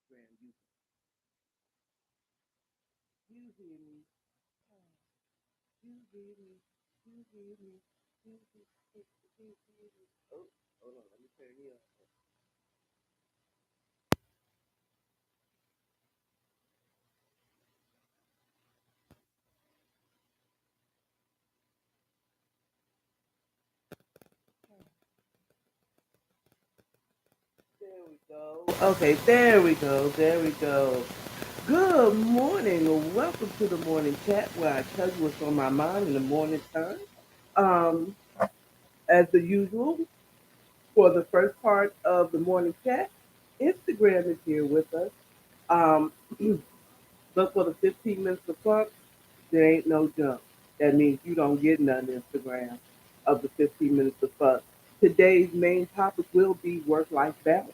Instagram user. You hear me? You hear me? You hear me? You hear me? Oh, hold on. Let me turn you up. There we go. Okay, there we go. There we go. Good morning, and welcome to the morning chat where I tell you what's on my mind in the morning time. Um, as the usual, for the first part of the morning chat, Instagram is here with us. Um, but for the 15 minutes of fun, there ain't no jump. That means you don't get none Instagram of the 15 minutes of fun. Today's main topic will be work-life balance,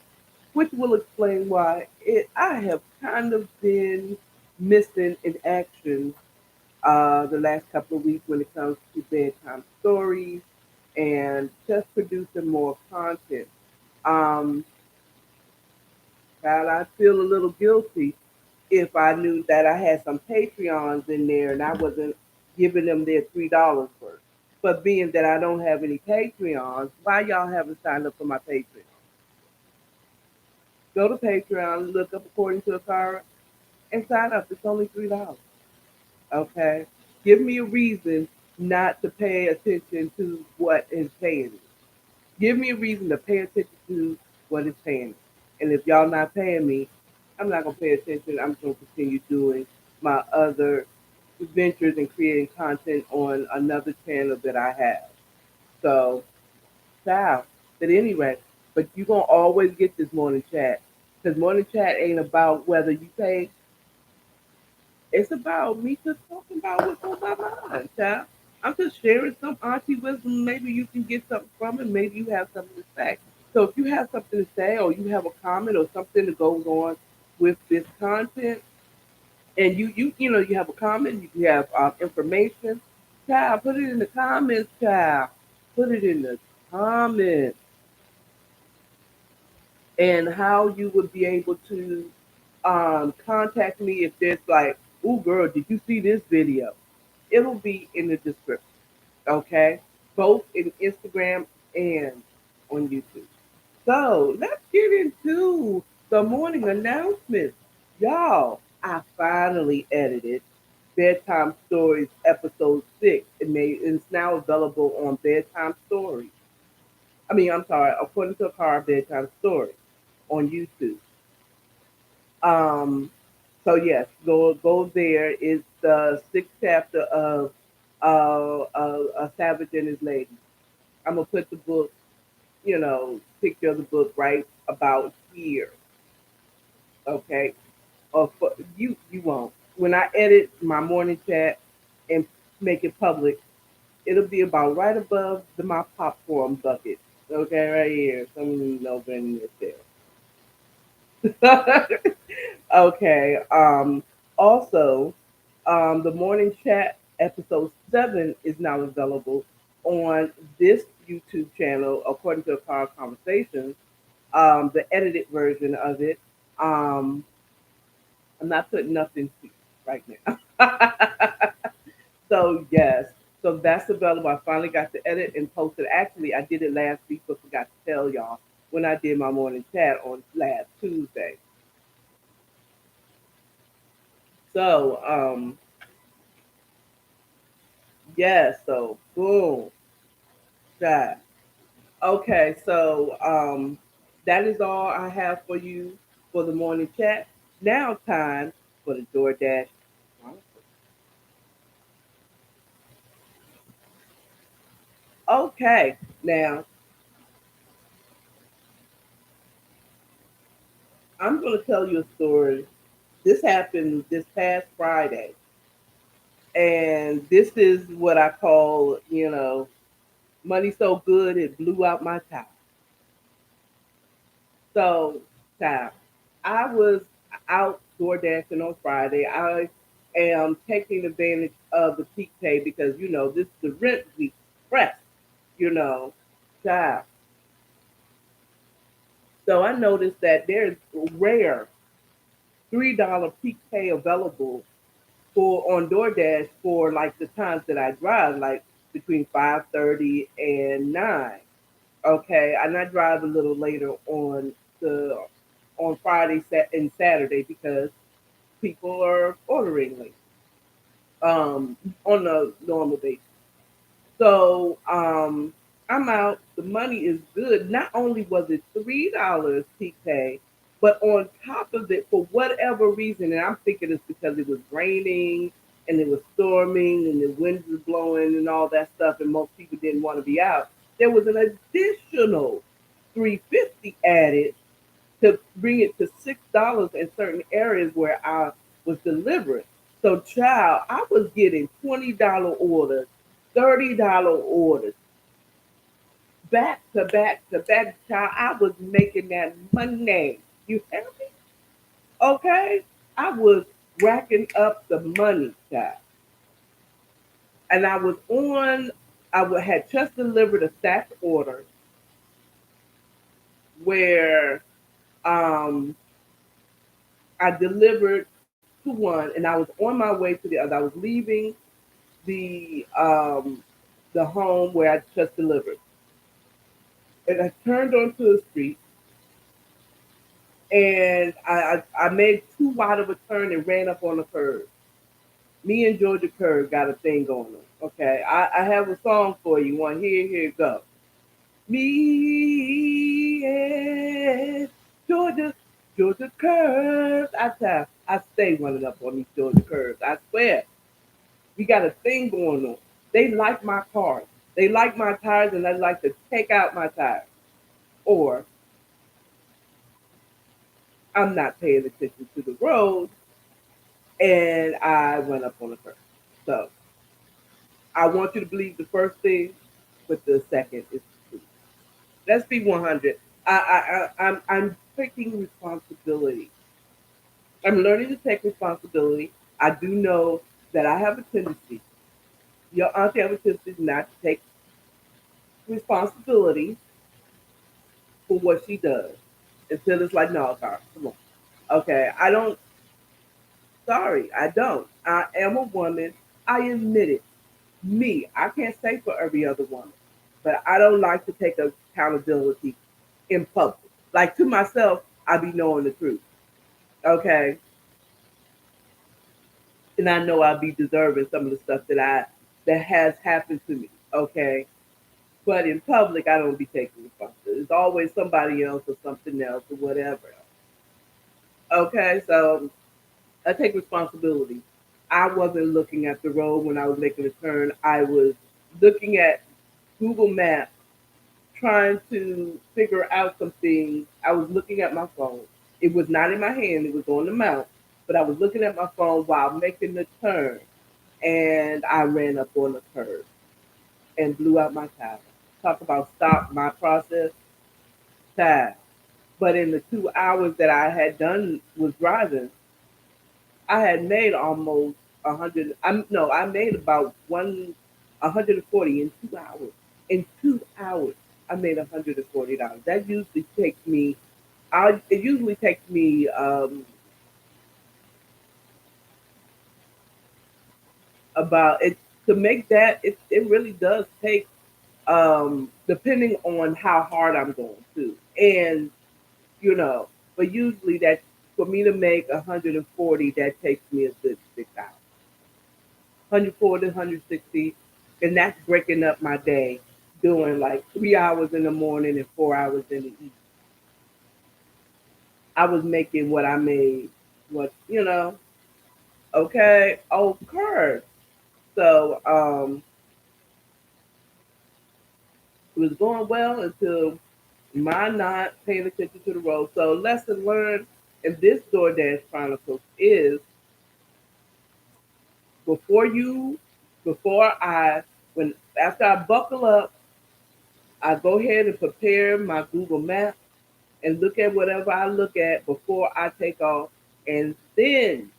which will explain why I have kind of been missing in action the last couple of weeks when it comes to bedtime stories and just producing more content. Um, God, I feel a little guilty if I knew that I had some Patreons in there and I wasn't giving them their $3 worth. But being that I don't have any Patreons, why y'all haven't signed up for my Patreon? Go to Patreon, look up according to Akara, and sign up. It's only $3. Okay? Give me a reason not to pay attention to what is paying me. Give me a reason to pay attention to what is paying me. And if y'all not paying me, I'm not gonna pay attention. I'm gonna continue doing my other ventures and creating content on another channel that I have. So, child. But anyway, but you gonna always get this morning chat because morning chat ain't about whether you pay. It's about me just talking about what's on my mind, child. I'm just sharing some auntie wisdom. Maybe you can get something from it. Maybe you have something to say. So if you have something to say or you have a comment or something that goes on with this content, and you have a comment, you have information, child, put it in the comments, child. Put it in the comments and how you would be able to contact me if there's like, oh girl, did you see this video? It'll be in the description, okay? Both in Instagram and on YouTube. So let's get into the morning announcements. Y'all, I finally edited Bedtime Stories episode 6. It's now available on Bedtime Stories. I'm sorry, according to a car bedtime story on YouTube. Um, so yes, go there. It's the sixth chapter of A Savage and His Lady. I'm gonna put the book, picture of the book right about here. Okay, or for, you won't. When I edit my morning chat and make it public, it'll be about right above my popcorn bucket. Okay, right here. Some of you know Benny is there. Okay. Also, the morning chat episode 7 is now available on this YouTube channel, according to Akara-Conversations. The edited version of it. Um, I'm not putting nothing to right now. So yes, so that's available. I finally got to edit and post it. Actually, I did it last week, but forgot to tell y'all when I did my morning chat on last Tuesday. So yes, so boom, that. Okay, so that is all I have for you for the morning chat. Now time for the DoorDash. Okay, now I'm going to tell you a story. This happened this past Friday, and this is what I call, money so good it blew out my top. So, time. I was out door dancing on Friday. I am taking advantage of the peak pay because this is the rent week press, you know, child. So I noticed that there's rare. $3 peak pay available for on DoorDash for like the times that I drive, like between 5:30 and 9. Okay, and I drive a little later the on Friday and Saturday because people are ordering late on a normal basis. So I'm out. The money is good. Not only was it $3 peak pay, but on top of it, for whatever reason, and I'm thinking it's because it was raining and it was storming and the winds were blowing and all that stuff, and most people didn't want to be out. There was an additional 350 added to bring it to $6 in certain areas where I was delivering. So, child, I was getting $20 orders, $30 orders, back to back to back. Child, I was making that money. You hear me? Okay, I was racking up the money, child, and I was on. Had just delivered a stacked order where um, I delivered to one, and I was on my way to the other. I was leaving the the home where I just delivered, and I turned onto the street, and I made too wide of a turn and ran up on the curb. Me and Georgia Curb got a thing going on. Okay, I have a song for you. Want here? Here it go. Me and Georgia, Georgia Curves. I stay running up on these Georgia Curves. I swear. We got a thing going on. They like my cars. They like my tires, and they like to take out my tires. Or I'm not paying attention to the road, and I went up on the curb. So I want you to believe the first thing, but the second is the truth. Let's be 100. I'm taking responsibility. I'm learning to take responsibility. I do know that I have a tendency. Your auntie have a tendency not to take responsibility for what she does until it's like, no, Carl, come on. Okay, I don't, sorry, I don't. I am a woman. I admit it. Me, I can't say for every other woman, but I don't like to take accountability in public. Like to myself, I be knowing the truth. Okay, and I know I'll be deserving some of the stuff that has happened to me. Okay, but in public, I don't be taking responsibility. It's always somebody else or something else or whatever. Okay, so I take responsibility. I wasn't looking at the road when I was making a turn. I was looking at Google Maps, trying to figure out some things. I was looking at my phone. It was not in my hand, it was on the mount, but I was looking at my phone while making the turn, and I ran up on the curb and blew out my tire. Talk about stop my process time. But in the 2 hours that I had done was driving, I had made almost 100. I made about 140 in 2 hours. In 2 hours, I made $140. That usually takes me. It usually takes me about it to make that. It really does take depending on how hard I'm going to, and you know. But usually that for me to make 140, that takes me a good 6 hours. 140, 160, and that's breaking up my day, doing like 3 hours in the morning and 4 hours in the evening. I was making what I made, okay, okay. So it was going well until my not paying attention to the road. So lesson learned in this DoorDash Chronicles is before you, before I, when after I buckle up, I go ahead and prepare my Google Maps and look at whatever I look at before I take off, and then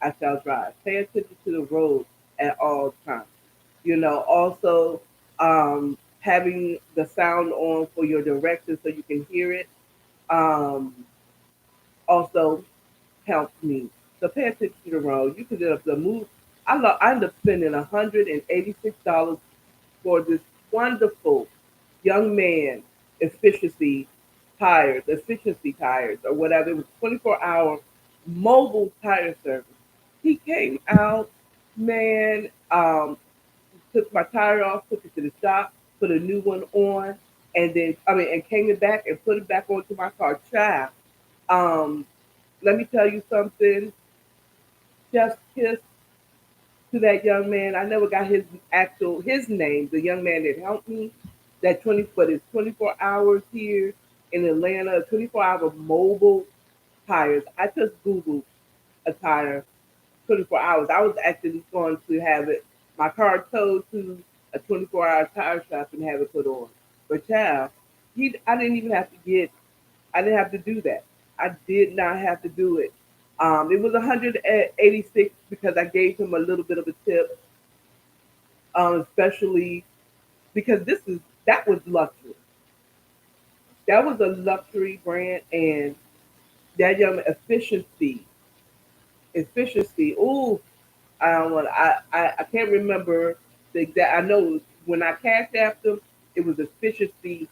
I shall drive. Pay attention to the road at all times. Also having the sound on for your directions so you can hear it. Um, Also, helped me. So pay attention to the road. You could end up the move. I ended up spending $186 for this wonderful young man efficiency tires or whatever. It was 24-hour mobile tire service. He came out, man, took my tire off, took it to the shop, put a new one on, and then and came it back and put it back onto my car. Child, um, let me tell you something. Just kiss to that young man. I never got his name, the young man that helped me. That 20 but it's 24 hours here in Atlanta, 24-hour mobile tires. I just Googled a tire 24 hours. I was actually going to have it my car towed to a 24-hour tire shop and have it put on. But child, I didn't even have to get I didn't have to do that. I did not have to do it. It was 186 because I gave him a little bit of a tip, especially because that was luxury. That was a luxury brand, and that young efficiency. Ooh, I don't want. I can't remember the exact. I know when I cashed after them, it was efficiency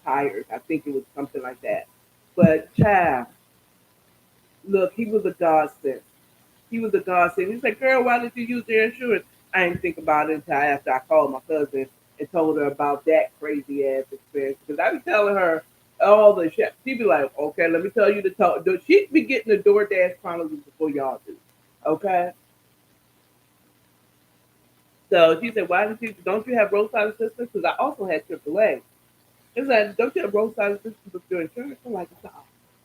tires. I think it was something like that. But child, look, he was a godsend. He was a godsend. He said, "Girl, why did you use their insurance?" I didn't think about it until after I called my cousin and told her about that crazy ass experience. Because I be telling her all the shit. She'd be like, "Okay, let me tell you the talk." She'd be getting the DoorDash chronicles before y'all do. Okay. So she said, "Why did you? Don't you have roadside assistance?" Because I also had AAA. It's like, "Don't you have roadside assistance with your insurance?" I'm like, "No,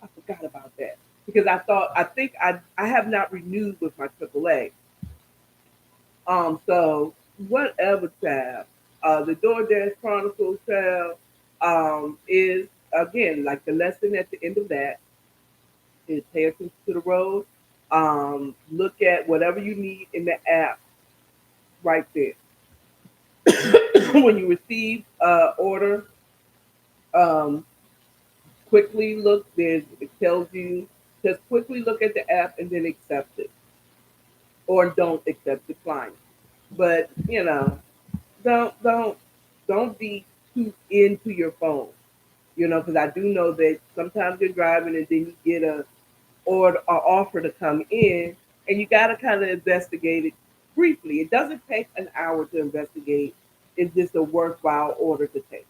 I forgot about that." Because I think I have not renewed with my AAA. So whatever tab, the DoorDash Chronicles tab, is again like the lesson at the end of that is pay attention to the road. Look at whatever you need in the app right there. When you receive order, um, quickly look. It tells you just quickly look at the app and then accept it, or don't accept decline. But don't don't be too into your phone. Because I do know that sometimes you're driving and then you get a or offer to come in, and you got to kind of investigate it briefly. It doesn't take an hour to investigate. It's just a worthwhile order to take.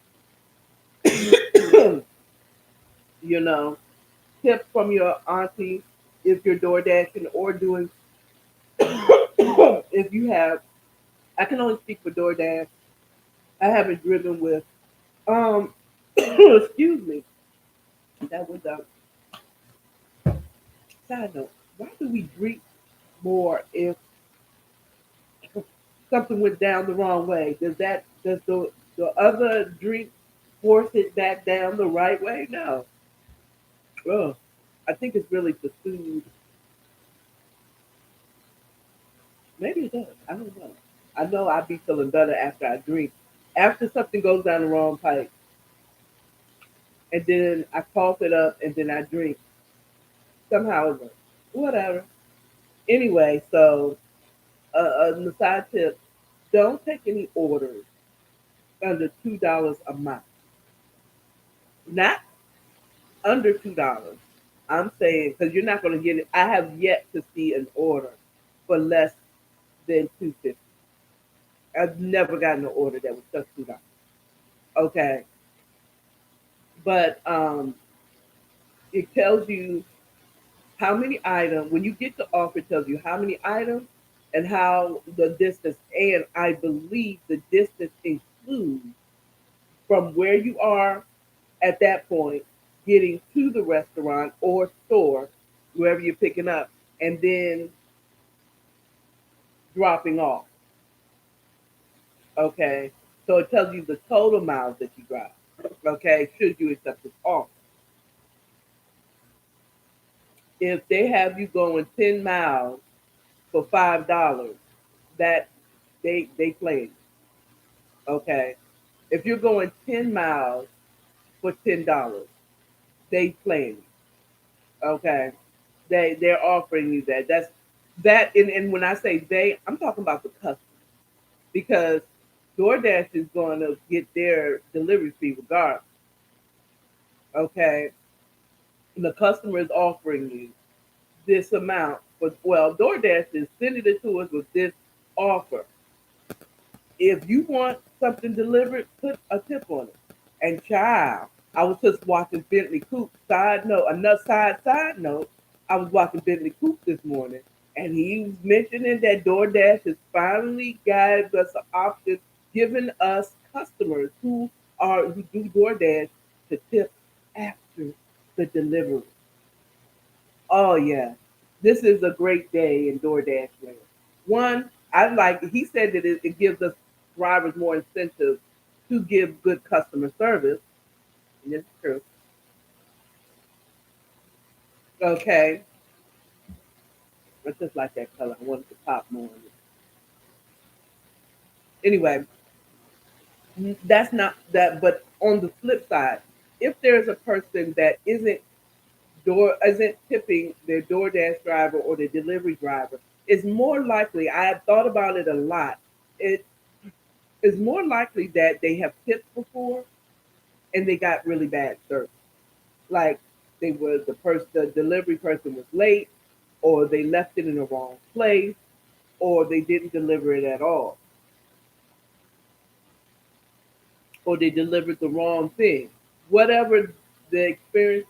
you know, Tips from your auntie if you're door dashing or doing if you have. I can only speak for DoorDash. I haven't driven with. Excuse me. That was a side note. Why do we drink more if something went down the wrong way? Does the other drink force it back down the right way? No. Ugh. I think it's really the food. Maybe it does. I don't know. I know I'd be feeling better after I drink. After something goes down the wrong pipe, and then I cough it up, and then I drink. Somehow it works. Whatever. Anyway, so on the side tip, don't take any orders under $2 a month. Not under $2. I'm saying because you're not going to get it. I have yet to see an order for less than 250. I've never gotten an order that was just $2. Okay, but it tells you how many items. When you get the offer, it tells you how many items and how the distance. And I believe the distance includes from where you are at that point, getting to the restaurant or store, wherever you're picking up, and then dropping off. Okay. So it tells you the total miles that you drive. Okay. Should you accept this offer? If they have you going 10 miles for $5, that they playing. Okay. If you're going 10 miles for $10, they playing. Okay. They're offering you that. That's that and when I say they, I'm talking about the customer because DoorDash is going to get their delivery fee regardless. Okay, the customer is offering you this amount, but well, DoorDash is sending it to us with this offer. If you want something delivered, put a tip on it. And child, I was just watching Bentley Coop. Side note, another side note. I was watching Bentley Coop this morning, and he was mentioning that DoorDash has finally gave us an option, giving us customers who do DoorDash to tip after the delivery. Oh yeah, this is a great day in DoorDash land. One, I like. He said that it gives us drivers more incentive to give good customer service. And it's true. Okay, I just like that color. I wanted to pop more. On it. Anyway, that's not that. But on the flip side, if there's a person that isn't tipping their DoorDash driver or their delivery driver, it's more likely. I have thought about it a lot. It is more likely that they have tipped before and they got really bad service. Like the delivery person was late, or they left it in the wrong place, or they didn't deliver it at all, or they delivered the wrong thing. Whatever the experience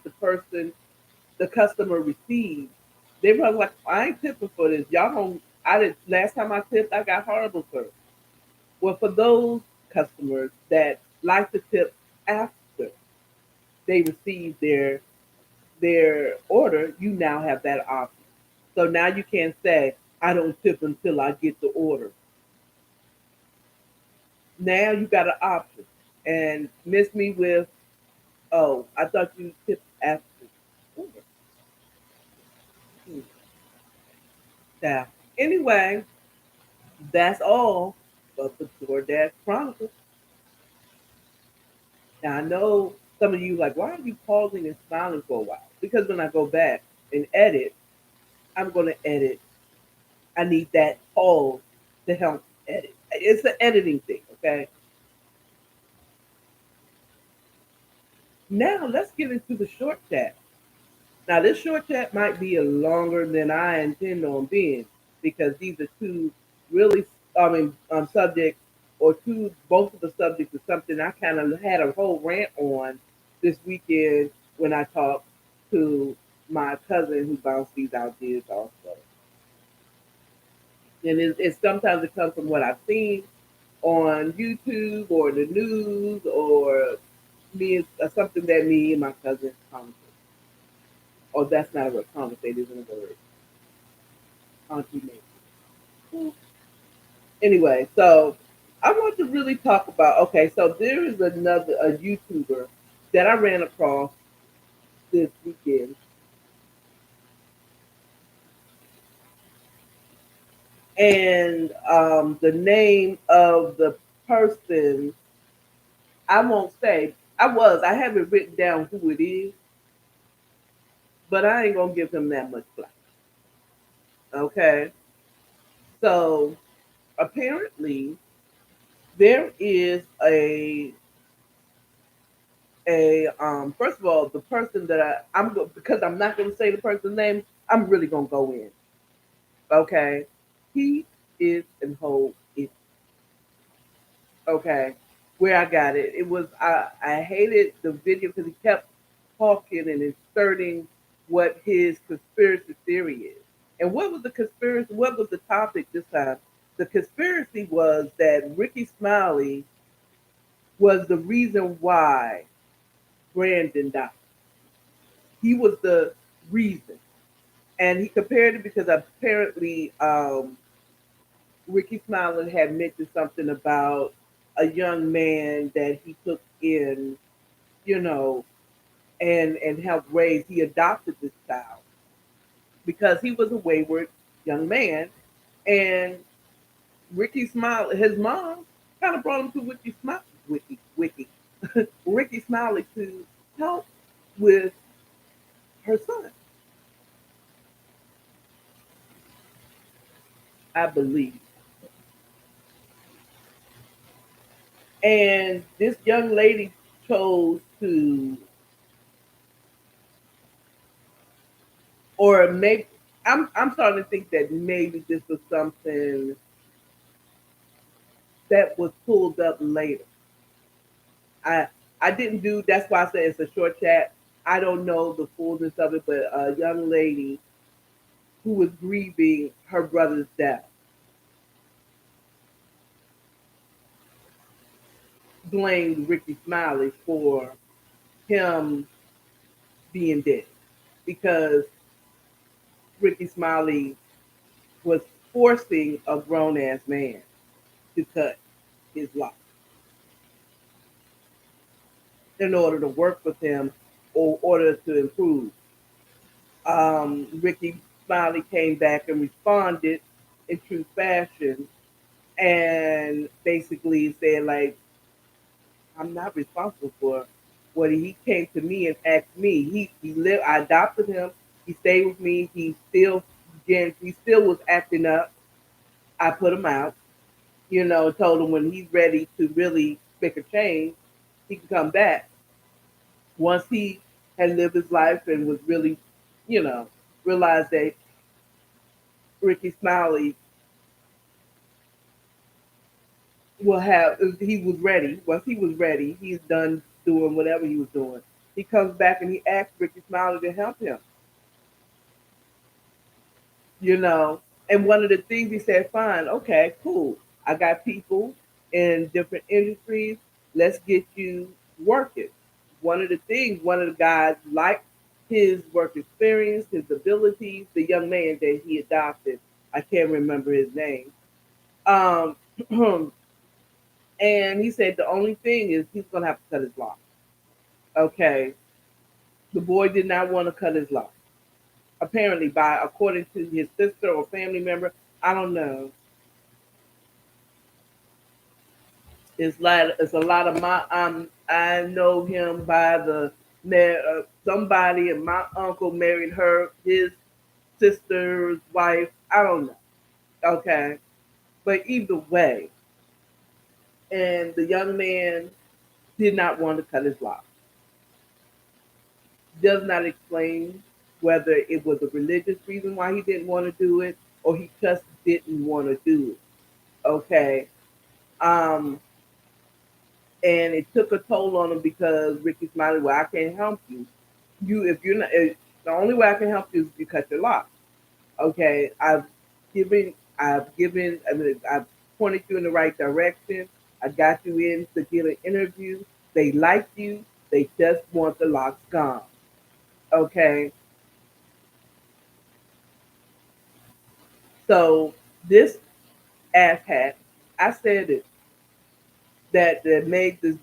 the customer received, they were like, I ain't tipping for this. Y'all don't. I did last time I tipped, I got horrible service. Well, for those customers that like to tip after they receive their order, you now have that option. So now you can't say, I don't tip until I get the order. Now you got an option. And miss me with, oh, I thought you tipped after order. Hmm. Now, anyway, that's all of the DoorDash Chronicles. Now I know some of you like, why are you pausing and smiling for a while? Because when I go back and edit, I'm gonna edit. I need that pause to help edit. It's an editing thing, okay? Now let's get into the short chat. Now this short chat might be a longer than I intend on being because these are two really, subjects or two. Both of the subjects is something I kind of had a whole rant on this weekend when I talked to my cousin who bounced these ideas also. And it's sometimes it comes from what I've seen on YouTube or the news or something that me and my cousin commented. Oh, that's not a word. Conversate isn't a word. Auntie Nancy. Anyway, so I want to really talk about. Okay, so there is another a YouTuber that I ran across this weekend, and the name of the person I won't say. I have it written down who it is, but I ain't gonna give him that much flack. Okay, so apparently there is a first of all the person that because I'm not going to say the person's name, I'm really going to go in. Okay, he is and hold it. Okay, where I got it, it was I hated the video because he kept talking and inserting what his conspiracy theory is. And what was the conspiracy? What was the topic this time? The conspiracy was that Ricky Smiley was the reason why Brandon died. He was the reason. And he compared it because apparently Ricky Smiley had mentioned something about a young man that he took in, you know, and helped raise. He adopted this child because he was a wayward young man. And Ricky Smiley, his mom, kind of brought him to Wiki, Ricky Smiley to help with her son. I believe. And this young lady chose to, or maybe I'm starting to think that maybe this was something that was pulled up later. I I didn't do. That's why I said it's a short chat. I don't know the fullness of it, but a young lady who was grieving her brother's death blamed Ricky Smiley for him being dead because Ricky Smiley was forcing a grown ass man to cut his lock in order to work with him or order to improve. Ricky Smiley came back and responded in true fashion and basically said like, I'm not responsible for what he came to me and asked me. He lived. I adopted him. He stayed with me. He still was acting up. I put him out. Told him when he's ready to really make a change, he can come back. Once he had lived his life and was really, you know, realized that Ricky Smiley will have. He was ready. Once he was ready, he's done doing whatever he was doing. He comes back and he asks Ricky Smiley to help him. you know. And one of the things he said, fine, okay, cool. I got people in different industries. Let's get you working. One of the guys liked his work experience, his abilities, the young man that he adopted. I can't remember his name. Um, and he said the only thing is he's going to have to cut his lock. Okay. The boy did not want to cut his lock. Apparently, by according to his sister or family member, I don't know. It's a lot of my I know him by somebody and my uncle married her his sister's wife. I don't know. Okay, but either way, and the young man did not want to cut his lock. Does not explain whether it was a religious reason why he didn't want to do it or he just didn't want to do it. Okay. Um, and it took a toll on him because Ricky Smiley, well, I can't help you. If you're not, the only way I can help you is if you cut your lock. Okay, I mean, I've pointed you in the right direction. I got you in to get an interview. They like you. They just want the locks gone. Okay, so this asshat, I said it that made this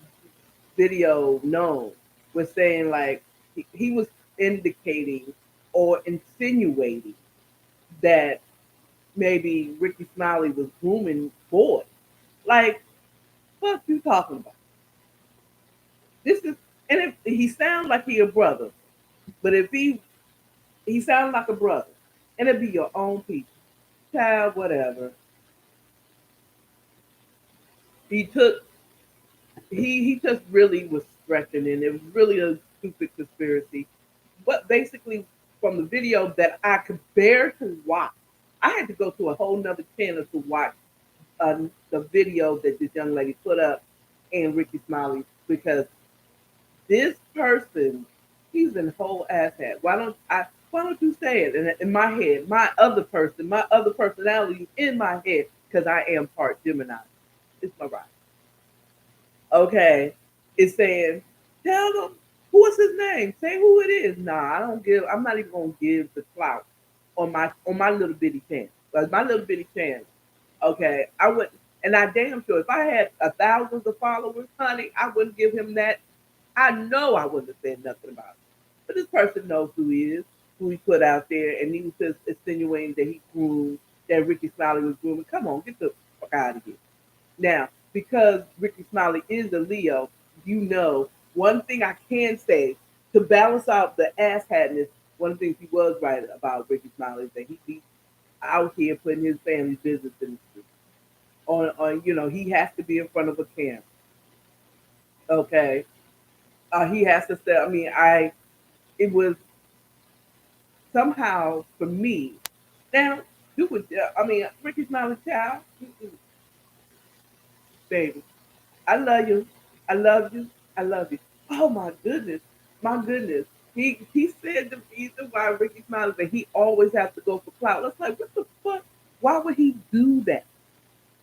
video known was saying like he was indicating or insinuating that maybe Ricky Smiley was grooming boys. Like, what you talking about? This is, and if he sounds like he a brother, but if he sounds like a brother, and it'd be your own people, child, whatever. He took he just really was stretching, and it was really a stupid conspiracy. But basically, from the video that I could bear to watch, I had to go to a whole nother channel to watch the video that this young lady put up and Ricky Smiley because this person, he's an whole asshat. Why don't you say it in my head? My other personality in my head because I am part Gemini. It's my right. Okay, it's saying, tell them what's his name. Say who it is. Nah, I don't give. I'm not even gonna give the clout on my little bitty channel. Like my little bitty channel. Okay, I would, and I damn sure if I had thousands of followers, honey, I wouldn't give him that. I know I wouldn't have said nothing about it. But this person knows who he is, who he put out there, and he was just insinuating that he groomed, that Ricky Smiley was grooming. Come on, get the fuck out of here. Now, because Ricky Smiley is a Leo, one thing I can say to balance out the asshatness, one of the things he was right about Ricky Smiley is that he beat out here putting his family business in the street. He has to be in front of a camera. Okay, he has to say. I mean, it was somehow for me. Now, you would. I mean, Ricky's not a child, baby. I love you. I love you. I love you. Oh my goodness. My goodness. He said the reason why Ricky Smiley that he always has to go for clout. It's like, what the fuck? Why would he do that?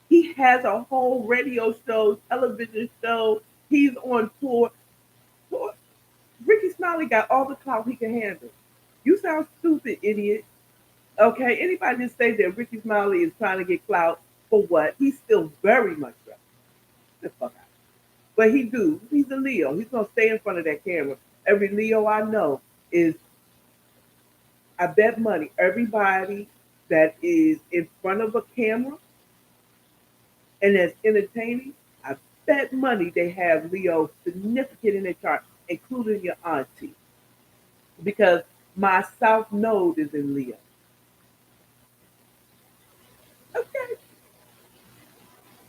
He has a whole radio show, television show. He's on tour. Tour. Ricky Smiley got all the clout he can handle. You sound stupid, idiot. Okay, anybody that say that Ricky Smiley is trying to get clout for what? He's still very much right. Get the fuck out. But he do. He's a Leo. He's gonna stay in front of that camera. Every Leo I know is, I bet money, everybody that is in front of a camera and that's entertaining, I bet money they have Leo significant in their chart, including your auntie. Because my South Node is in Leo. Okay.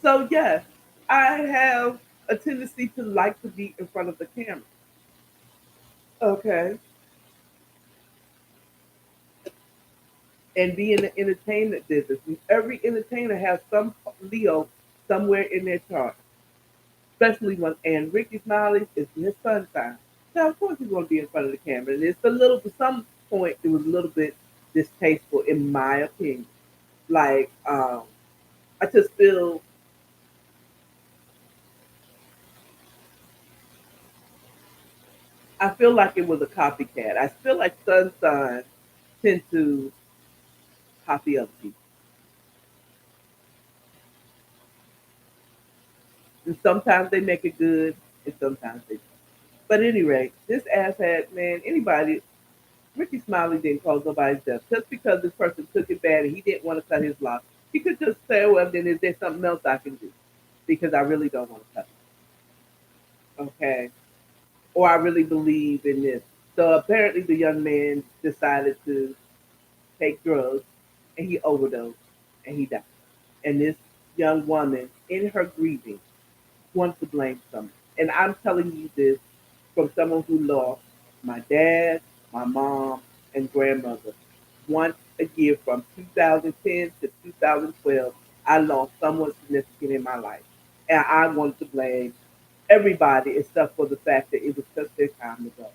So yes, I have a tendency to like to be in front of the camera. Okay. And be in the entertainment business. And every entertainer has some Leo somewhere in their chart, especially when and Ricky Smiley is his sun sign. So of course he's going to be in front of the camera, and it's a little. To some point, it was a little bit distasteful, in my opinion. Like I just feel, I feel like it was a copycat. I feel like sun signs tend to copy other people, and sometimes they make it good, and sometimes they don't. But anyway, this asshat, man, anybody, Ricky Smiley didn't cause nobody's death. Just because this person took it bad and he didn't want to cut his lock, he could just say, well, then is there something else I can do? Because I really don't want to cut it. Okay. Or I really believe in this. So apparently the young man decided to take drugs and he overdosed and he died. And this young woman, in her grieving, wants to blame someone. And I'm telling you this from someone who lost my dad, my mom, and grandmother. Once a year from 2010 to 2012, I lost someone significant in my life. And I wanted to blame everybody except for the fact that it was just their time to go.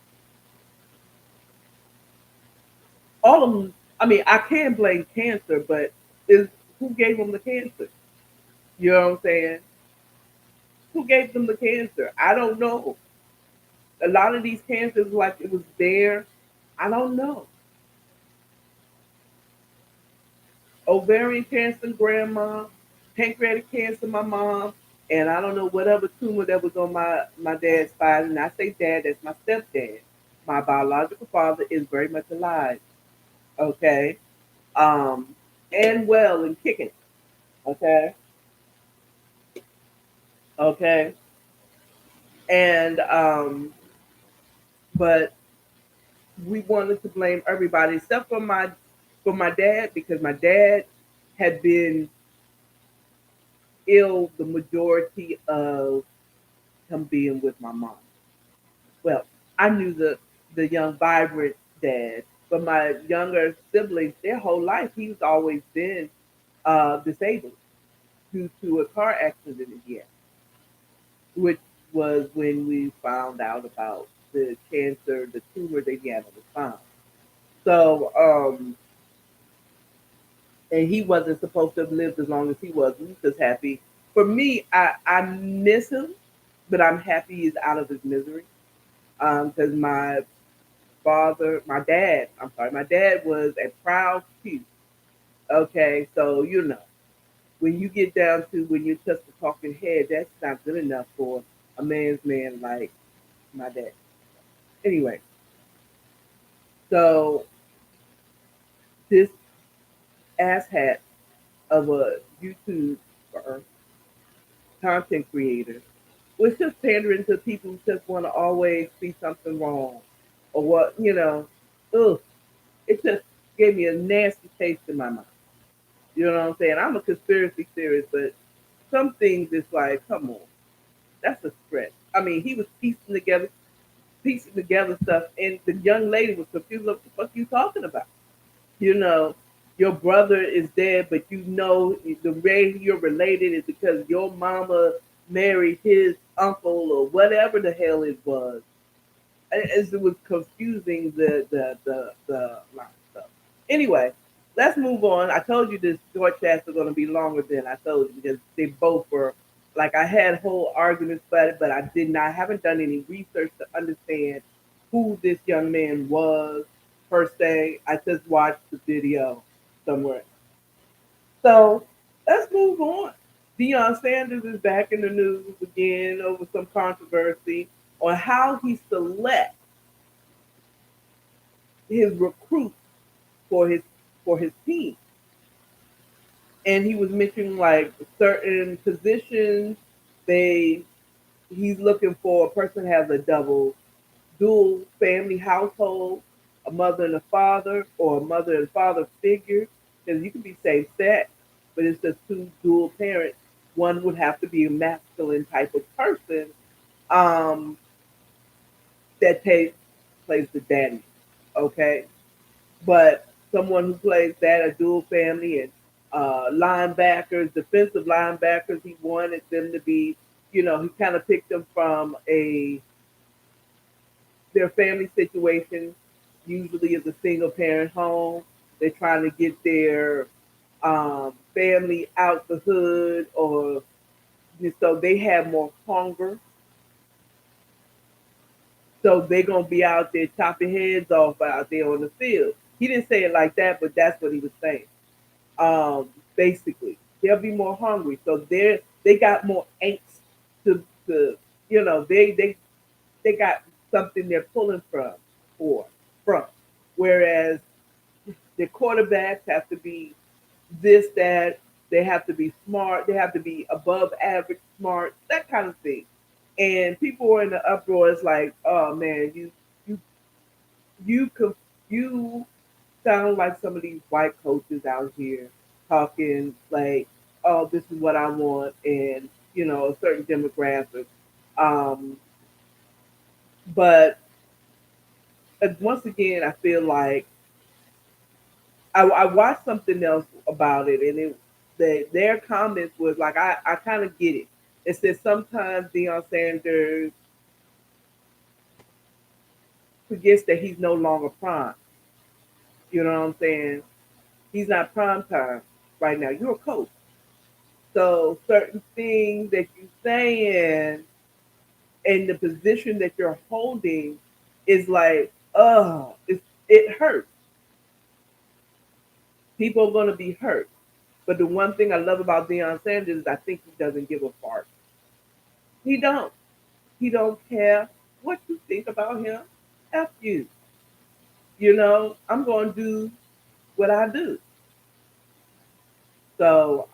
All of them, I mean, I can blame cancer, but is who gave them the cancer? You know what I'm saying? Who gave them the cancer? I don't know. A lot of these cancers, like it was there. I don't know. Ovarian cancer, grandma, pancreatic cancer, my mom, and I don't know whatever tumor that was on my dad's body. And I say dad, that's my stepdad. My biological father is very much alive. Okay, um, and well and kicking. Okay, okay, and but we wanted to blame everybody except for my dad because my dad had been ill the majority of him being with my mom. Well, I knew the young, vibrant dad, but my younger siblings, their whole life, he's always been disabled due to a car accident again, which was when we found out about the cancer, the tumor that he had on his spine. So, and he wasn't supposed to have lived as long as he was. We was just happy. For me, I miss him, but I'm happy he's out of his misery. Because my dad was a proud chief. Okay, so when you get down to when you're just a talking head, that's not good enough for a man's man like my dad. Anyway, so this asshat of a YouTube content creator was just pandering to people who just want to always see something wrong or what. Ugh, it just gave me a nasty taste in my mouth. You know what I'm saying? I'm a conspiracy theorist, but some things it's like, come on, that's a stretch. I mean, he was piecing together stuff, and the young lady was confused. What the fuck you talking about? You know, your brother is dead, but you know the way you're related is because your mama married his uncle or whatever the hell it was. As it was confusing the line stuff. Anyway, let's move on. I told you this short chats are going to be longer than I told you because they both were like I had whole arguments about it, but I did not. I haven't done any research to understand who this young man was per se. I just watched the video somewhere. So let's move on. Deion Sanders is back in the news again over some controversy on how he selects his recruits for his team, and he was mentioning like certain positions. They He's looking for a person that has a dual family household, a mother and a father, or a mother and father figure. Because you can be same sex, but it's just two dual parents. One would have to be a masculine type of person um, that plays the daddy. Okay, but someone who plays that, a dual family, and linebackers, defensive linebackers, he wanted them to be, he kind of picked them from their family situation. Usually, is a single parent home. They're trying to get their family out the hood, or so they have more hunger. So they're gonna be out there chopping heads off out there on the field. He didn't say it like that, but that's what he was saying. Basically. They'll be more hungry, so they got more angst to they got something they're pulling or from. Whereas the quarterbacks have to be this that they have to be smart, they have to be above average smart, that kind of thing. And people were in the uproar. It's like, oh man, you you could you sound like some of these white coaches out here talking like, "Oh, this is what I want," and a certain demographic. Um, but once again, I feel like I watched something else about it, and their comments was like, I kind of get it. It says sometimes Deion Sanders forgets that he's no longer prime. You know what I'm saying? He's not prime time right now. You're a coach. So certain things that you're saying and the position that you're holding is like, it hurts. People are going to be hurt. But the one thing I love about Deion Sanders is I think he doesn't give a fart. He don't. He don't care what you think about him. F you. I'm going to do what I do. So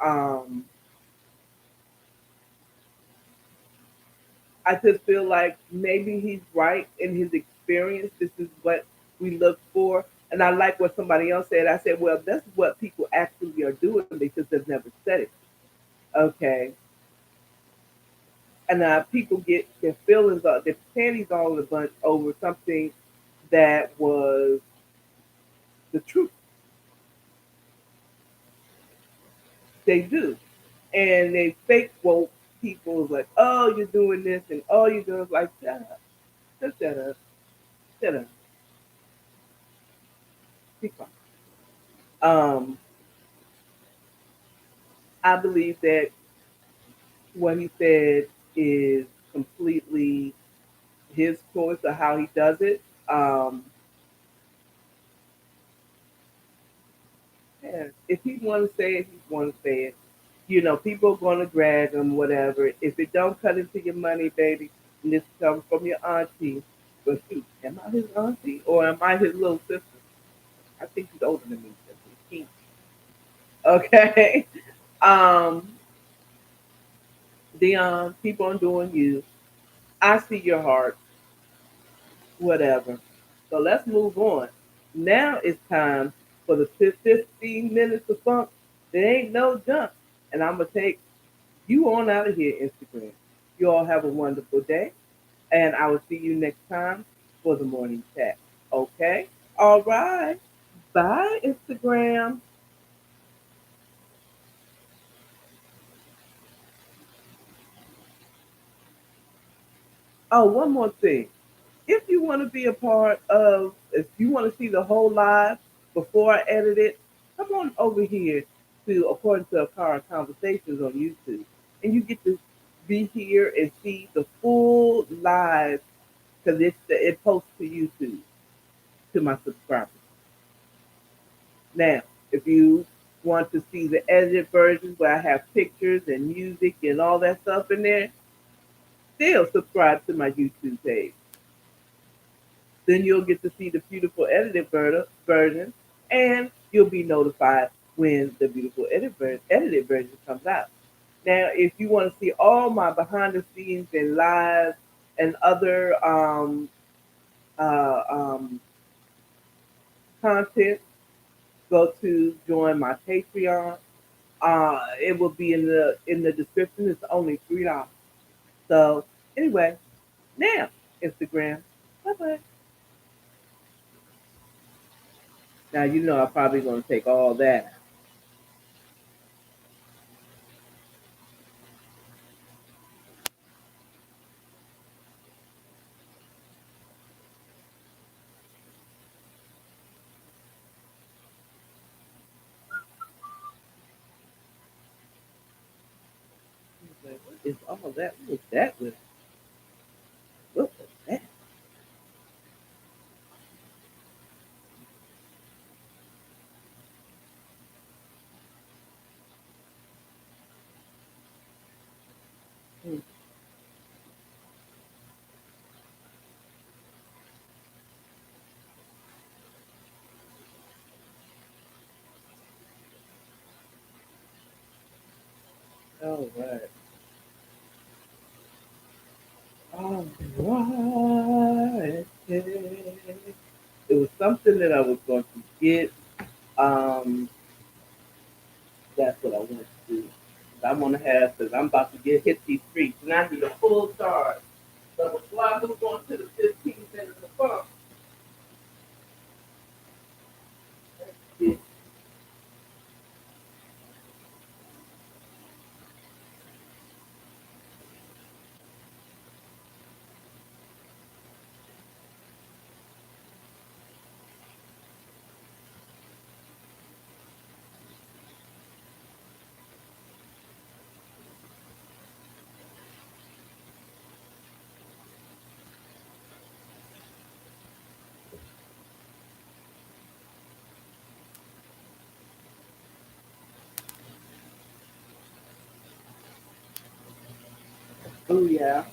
I just feel like maybe he's right in his experience. This is what we look for. And I like what somebody else said. I said, well, that's what people actually are doing. They just have never said it. Okay. And people get their feelings, their panties all in a bunch over something that was the truth. They do. And they fake woke people is like, oh, you're doing this, and oh, you're doing like, shut up. Just shut up. Shut up. Be quiet. Um, I believe that what he said is completely his choice of how he does it. Yeah, if he want to say it, he want to say it. People are going to drag him, whatever. If it don't cut into your money, baby, and this comes from your auntie, but shoot, am I his auntie or am I his little sister? I think he's older than me. So he's 15. Okay. Um, Dion, keep on doing you. I see your heart. Whatever. So let's move on. Now it's time for the 15 minutes of funk. There ain't no junk. And I'm gonna take you on out of here, Instagram. You all have a wonderful day, and I will see you next time for the morning chat. Okay? All right. Bye, Instagram. Oh, one more thing. If you want to be a part of, if you want to see the whole live before I edit it, come on over here to according to Akara-Conversations on YouTube, and you get to be here and see the full live because it posts to YouTube to my subscribers. Now, if you want to see the edited versions where I have pictures and music and all that stuff in there, still subscribe to my YouTube page. Then you'll get to see the beautiful edited version, and you'll be notified when the beautiful edited version comes out. Now, if you want to see all my behind the scenes and live and other uh, um, content, go to join my Patreon. It will be in the description. It's only $3. So anyway, now Instagram. Bye bye. Now you know I'm probably gonna take all that. Like, what is all that? What was that with? What was that? Hmm. All right. All right. It was something that I was going to get. Um, that's what I want to do. I'm gonna have because I'm about to get hit these streets and I need a full charge. So before I move on to the 15 minutes of fun, yeah. Oh yeah,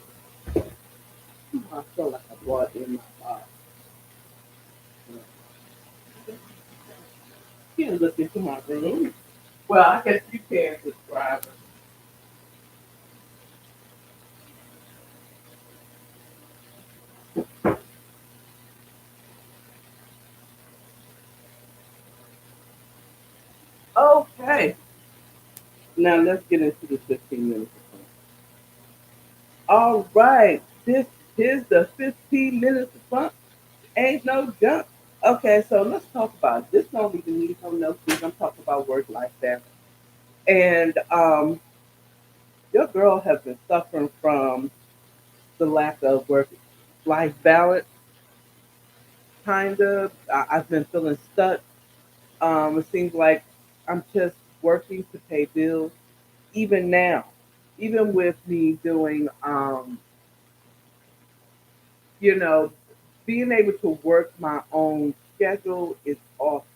I feel like I bought in my box. You can look into my room. Well, I guess you can subscribe. Okay, now let's get into the 15 minutes of fun. All right, this is the 15 minutes of fun. Ain't no junk. Okay, so let's talk about it. This don't even need no notes. I'm talking about work-life balance. And your girl has been suffering from the lack of work-life balance. Kind of. I've been feeling stuck. It seems like I'm just working to pay bills. Even now, even with me doing, you know, being able to work my own schedule is awesome.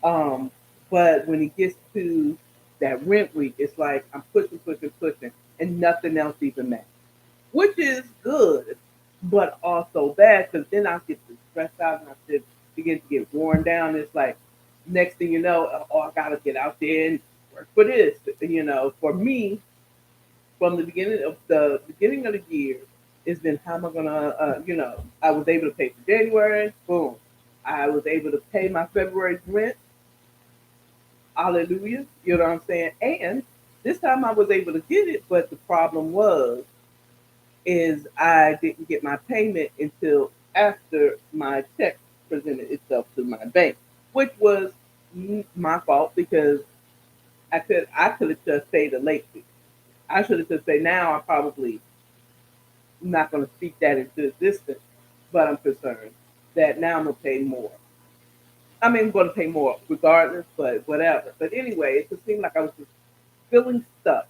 Um, but when it gets to that rent week, it's like I'm pushing, pushing, pushing, and nothing else even matters, which is good, but also bad because then I get to stress out and I just begin to get worn down. It's like next thing you know, oh, I gotta get out there and work for this. You know, for me, from the beginning of the year, it's been how am I gonna, I was able to pay for January, boom. I was able to pay my February's rent, Hallelujah. You know what I'm saying? And this time I was able to get it, but the problem was is I didn't get my payment until after my check presented itself to my bank, which was my fault because I could have just paid a late fee. I should have just said now I'm probably not going to speak that into existence, but I'm concerned that now I'm going to pay more. I mean, I'm going to pay more regardless, but whatever. But anyway, it just seemed like I was just feeling stuck.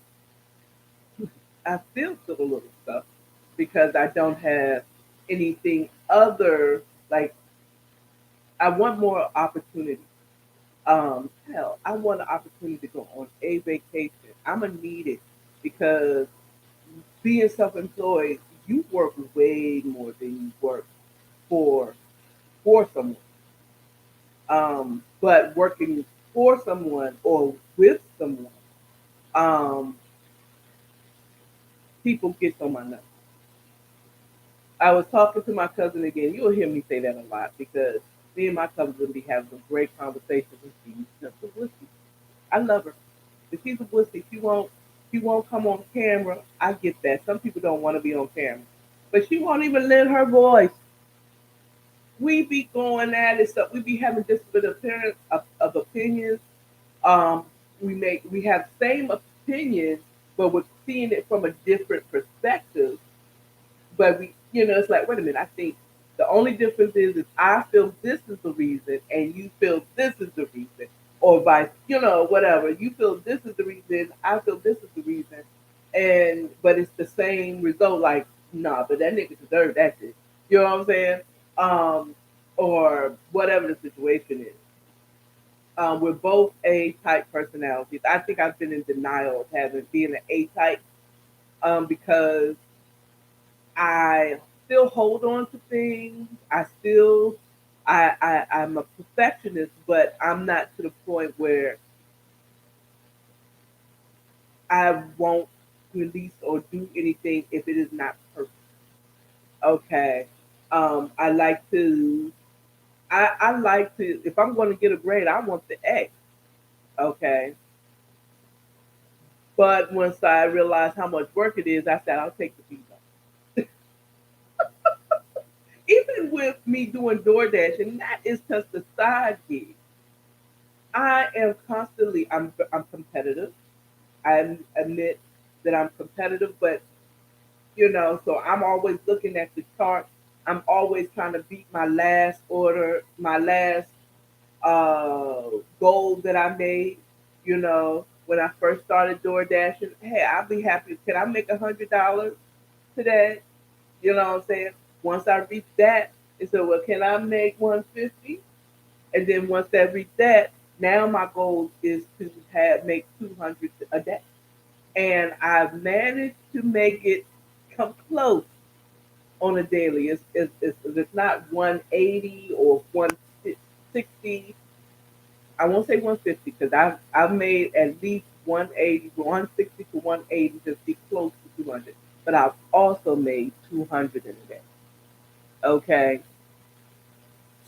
I still a little stuck because I don't have anything other, like, I want more opportunity. Hell, I want an opportunity to go on a vacation. I'm gonna need it because being self-employed, you work way more than you work for for someone. But working for someone or with someone, um, people get on my nerves. I was talking to my cousin again. You'll hear me say that a lot because me and my cousin will be having some great conversations, and she's just a wussy. I love her, but she's a wussy. She won't come on camera. I get that. Some people don't want to be on camera, but she won't even lend her voice. We be going at it. So we be having different appearance of opinions. Um, we have same opinions, but we're seeing it from a different perspective. But it's like, wait a minute, I think the only difference is I feel this is the reason and you feel this is the reason. Or vice, whatever. You feel this is the reason, I feel this is the reason. But it's the same result, like, nah, but that nigga deserved that shit. You know what I'm saying? Um, or whatever the situation is. We're both A type personalities. I think I've been in denial of having being an A type, because I still hold on to things. I'm a perfectionist, but I'm not to the point where I won't release or do anything if it is not perfect. Okay. I like to, I like to, if I'm going to get a grade, I want the A. Okay. But once I realized how much work it is, I said, I'll take the B. Even with me doing DoorDash, and that is just a side gig. I am constantly, I'm competitive. I admit that I'm competitive, but so I'm always looking at the chart. I'm always trying to beat my last order, my last goal that I made. When I first started door dashing, hey, I'll be happy. Can I make $100 today? You know what I'm saying? Once I reach that, it said, well, can I make 150? And then once I reach that, now my goal is to have make 200 a day. And I've managed to make it come close on a daily. It's not 180 or 160. I won't say 150 because I've made at least 180, 160 to 180 to be close to 200. But I've also made 200 in a day. Okay,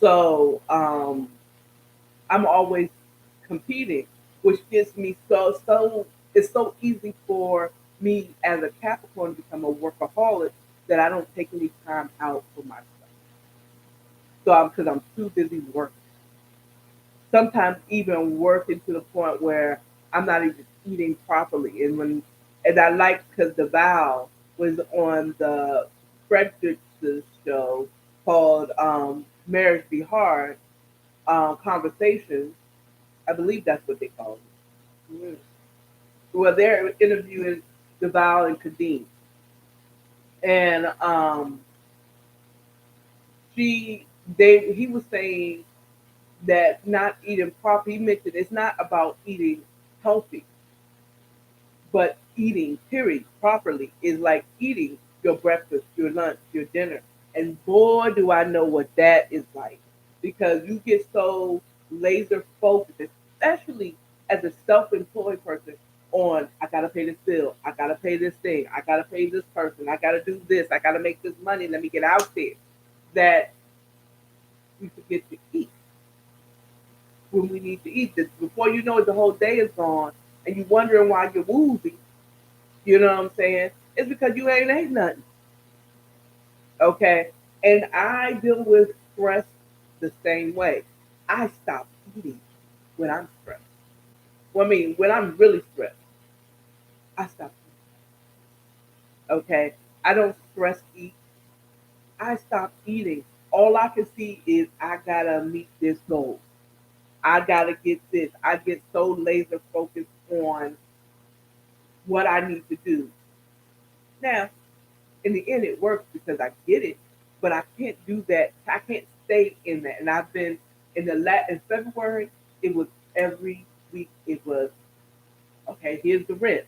so I'm always competing, which gets me so. It's so easy for me as a Capricorn to become a workaholic that I don't take any time out for myself. So because I'm too busy working. Sometimes even working to the point where I'm not even eating properly. And I like because the Vow was on the Frederick's show called Marriage Be Hard, Conversations. I believe that's what they call it. Mm. Well, they're interviewing Deval and Kadeem, and he was saying that not eating proper. He mentioned it's not about eating healthy, but eating, period, properly is like eating your breakfast, your lunch, your dinner. And boy, do I know what that is like. Because you get so laser focused, especially as a self employed person, on I gotta pay this bill, I gotta pay this thing, I gotta pay this person, I gotta do this, I gotta make this money, let me get out there. That you forget to eat. when we need to eat. This before you know it, the whole day is gone, and you wondering why you're woozy. You know what I'm saying? It's because you ain't ate nothing. Okay, and I deal with stress the same way. I stop eating when I'm stressed. Well, I mean, when I'm really stressed, I stop eating. Okay, I don't stress eat. I stop eating. All I can see is I gotta meet this goal. I gotta get this. I get so laser focused on what I need to do. Now, in the end, it works because I get it, but I can't do that. I can't stay in that. And I've been in February. It was every week. It was okay. Here's the rent.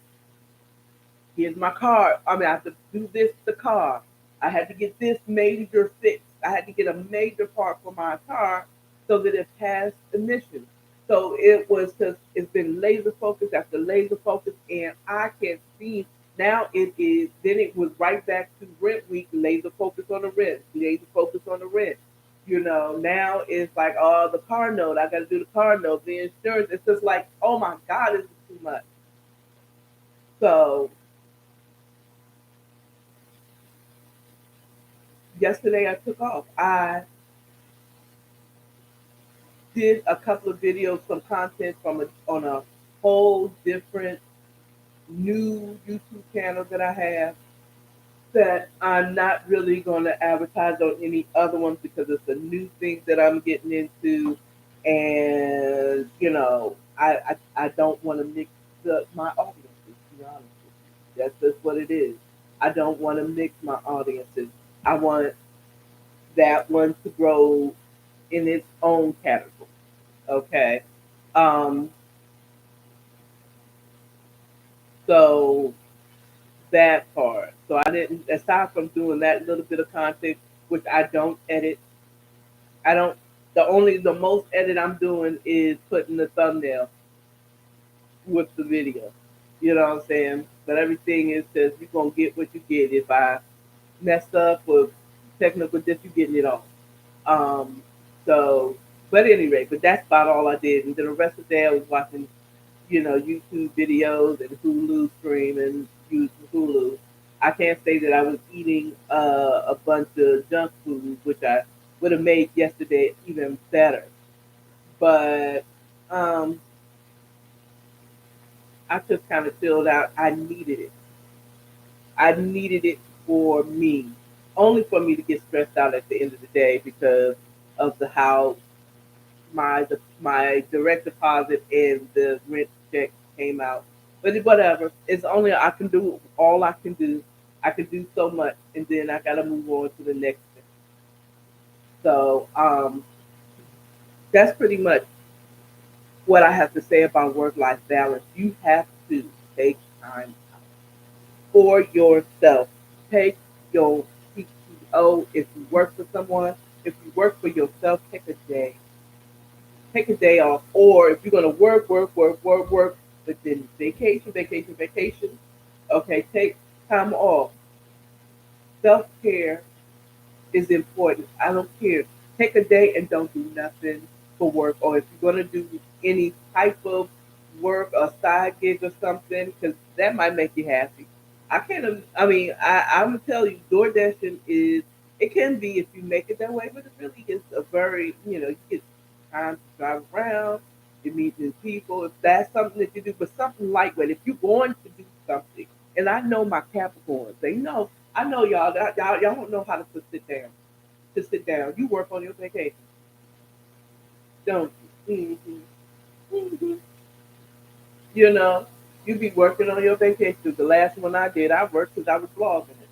Here's my car. I mean, I have to do this to the car. I had to get this major fixed. I had to get a major part for my car so that it passed emissions. So it was just, it's been laser focus after laser focus, and I can see now it is, then it was right back to rent week, laser focus on the rent, laser focus on the rent. You know, now it's like, oh, the car note, I got to do the car note, the insurance. It's just like, oh my God, this is too much. So yesterday I took off. I did a couple of videos, some content from on a whole different new YouTube channel that I have that I'm not really going to advertise on any other ones because it's a new thing that I'm getting into, and I don't want to mix my audiences. To be honest with you, that's just what it is. I don't want to mix my audiences. I want that one to grow in its own category. Okay. Um, so that part. So I didn't, aside from doing that little bit of content, which I don't edit, I don't, the most edit I'm doing is putting the thumbnail with the video. You know what I'm saying? But everything is says you're going to get what you get. If I mess up or technical diff, you getting it all. Um, so, but anyway, but that's about all I did. And then the rest of the day I was watching YouTube videos and Hulu stream and use Hulu. I can't say that I was eating a bunch of junk food, which I would have made yesterday even better. But um, I just kind of chilled out. I needed it. I needed it for me, only for me to get stressed out at the end of the day because of the how my direct deposit and the rent check came out. But whatever. It's only I can do all I can do. I can do so much, and then I gotta move on to the next thing. So that's pretty much what I have to say about work-life balance. You have to take time out for yourself. Take your PTO if you work for someone. If you work for yourself, take a day off, or if you're going to work, but then vacation. Okay, take time off. Self care is important. I don't care. Take a day and don't do nothing for work, or if you're going to do any type of work, a side gig or something, because that might make you happy. I can't. I mean, I'm gonna tell you, door dashing is. It can be if you make it that way, but it really is a very you get time to drive around, you meet new people. If that's something that you do, but something lightweight. If you're going to do something, and I know my Capricorns, they know. I know y'all don't know how to sit down. To sit down, you work on your vacation, don't you? Hmm. You know, you be working on your vacation. The last one I did, I worked because I was blogging it.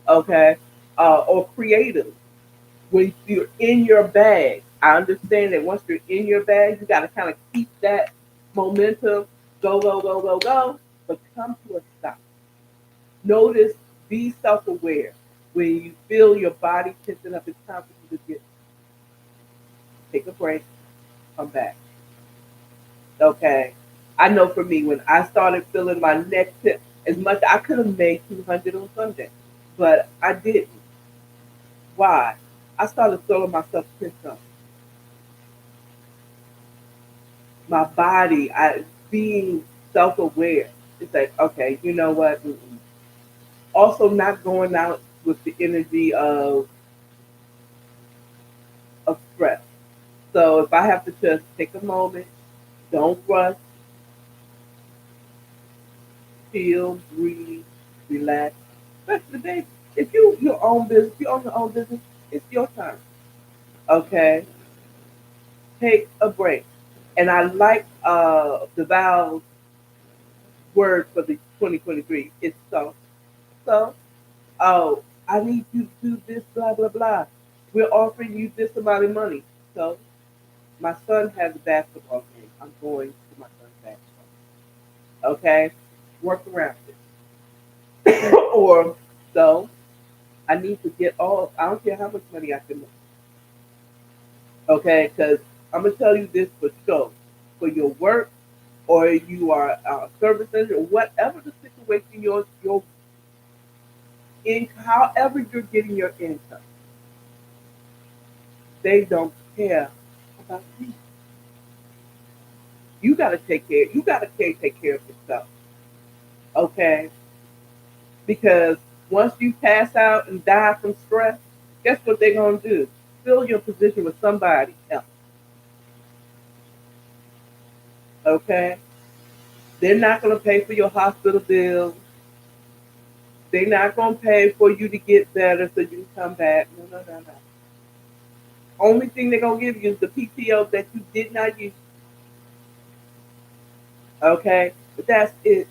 Okay, or creative. When you're in your bag, I understand that once you're in your bag, you got to kind of keep that momentum, go, but come to a stop. Notice, be self-aware. When you feel your body tensing up, it's time for you to take a break, come back. Okay. I know for me, when I started feeling my neck tip, as much I could have made 200 on Sunday, but I didn't. Why? I started feeling myself tense up. my body, I being self-aware. It's like, okay, you know what? Mm-mm. Also, not going out with the energy of stress. So if I have to just take a moment, don't rush, chill, breathe, relax. Especially today, if you own your own business, it's your time. Okay, take a break. And I like the Val's word for the 2023. It's so. So, oh, I need you to do this, blah blah blah. We're offering you this amount of money. So, my son has a basketball game. I'm going to my son's basketball. Okay, work around it. Or so I need to get all. I don't care how much money I can make. Okay, because I'm gonna tell you this for sure. For your work, or you are service center, or whatever the situation your in, however you're getting your income, they don't care about you. You gotta take care. You gotta take care of yourself. Okay, because once you pass out and die from stress, guess what they're gonna do? Fill your position with somebody else. Okay, they're not gonna pay for your hospital bills. They're not gonna pay for you to get better so you can come back. No, no, no, no. Only thing they're gonna give you is the PTO that you did not use. Okay, but that's it.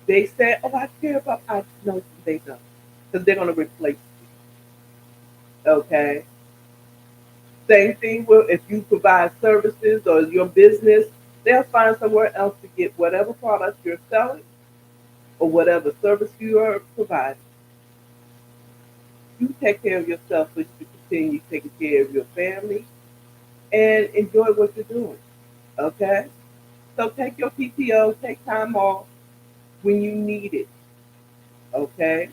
They said, "Oh, I care about." I no, they don't, because they're gonna replace you. Okay. Same thing with if you provide services or your business, they'll find somewhere else to get whatever product you're selling or whatever service you are providing. You take care of yourself so you can continue taking care of your family and enjoy what you're doing. Okay? So take your PTO, take time off when you need it. Okay?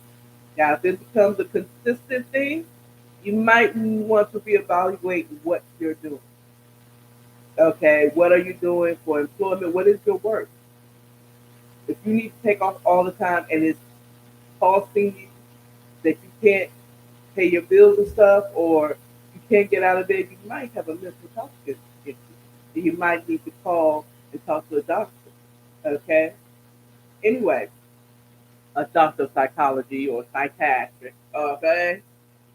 Now, if it becomes a consistent thing, you might want to reevaluate what you're doing. Okay? What are you doing for employment? What is your work? If you need to take off all the time and it's costing you that you can't pay your bills and stuff, or you can't get out of bed, you might have a mental health issue. You might need to call and talk to a doctor. Okay? Anyway, a doctor of psychology or psychiatric. Okay?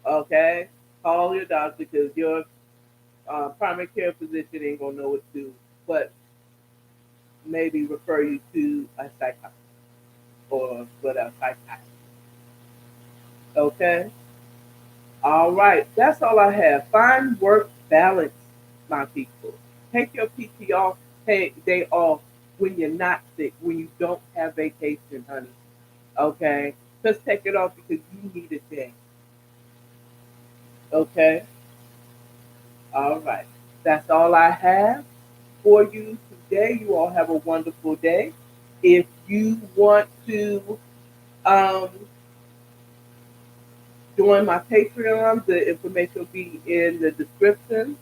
Okay? Call your doctor because your primary care physician ain't going to know what to do, but maybe refer you to a psychiatrist or whatever, psychiatrist. Okay? All right, that's all I have. Find work balance, my people. Take your PT day off when you're not sick, when you don't have vacation, honey. Okay, just take it off because you need a day. Okay, all right. That's all I have for you today. You all have a wonderful day. If you want to um, join my Patreon, the information will be in the description.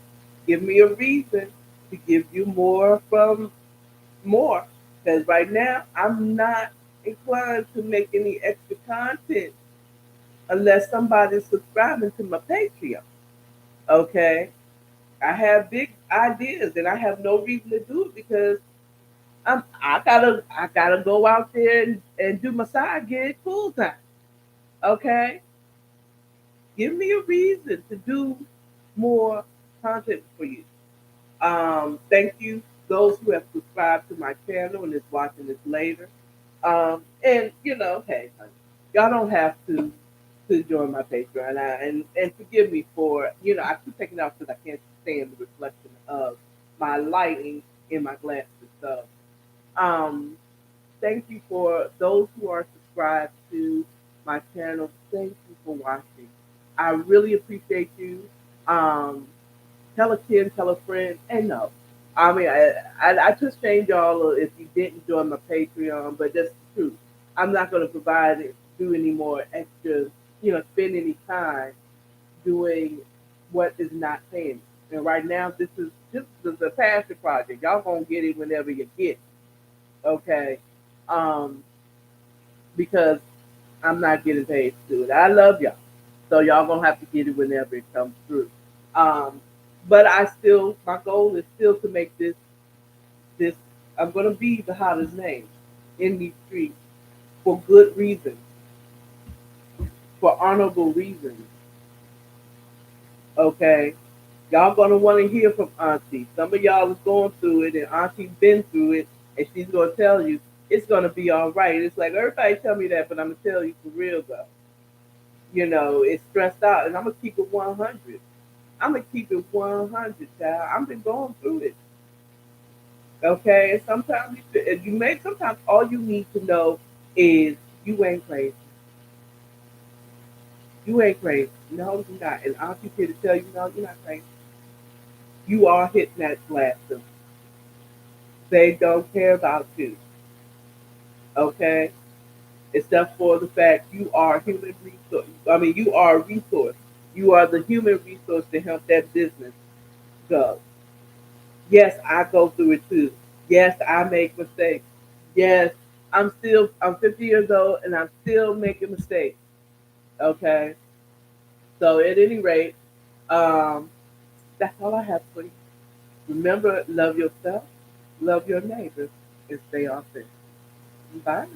Give me a reason to give you more from more. Because right now, I'm not inclined to make any extra content unless somebody's subscribing to my Patreon. Okay? I have big ideas and I have no reason to do it because I gotta go out there and do my side gig full time. Okay? Give me a reason to do more content for you. Thank you those who have subscribed to my channel and is watching this later. And hey, honey, y'all don't have to join my Patreon. And forgive me for I keep taking it off because I can't stand the reflection of my lighting in my glasses. So um, thank you for those who are subscribed to my channel. Thank you for watching. I really appreciate you. Um, Tell a kid, tell a friend, and no. I mean, I just shame y'all if you didn't join my Patreon, but that's the truth. I'm not going to provide it, do any more extra, spend any time doing what is not paying me. And right now, this is a passion project. Y'all gonna get it whenever you get it, okay? Um, because I'm not getting paid to do it. I love y'all, so y'all gonna have to get it whenever it comes through. Um, but my goal is still to make this. I'm gonna be the hottest name in these streets for good reasons, for honorable reasons. Okay, y'all gonna want to hear from Auntie. Some of y'all is going through it, and Auntie's been through it, and she's gonna tell you it's gonna be all right. It's like everybody tell me that, but I'm gonna tell you for real though. It's stressed out, and I'm gonna keep it 100. I'm gonna keep it 100, child. I've been going through it. Okay, and sometimes sometimes all you need to know is you ain't crazy. You ain't crazy. No, you're not. And Auntie's here to tell you, no, you're not crazy. You are hitting that glass ceiling. They don't care about you. Okay, except for the fact you are a human resource. I mean, you are a resource. You are the human resource to help that business go. Yes, I go through it too. Yes, I make mistakes. Yes, I'm 50 years old and I'm still making mistakes. Okay, so at any rate, um, that's all I have for you. Remember, love yourself, love your neighbors, and stay authentic. Bye.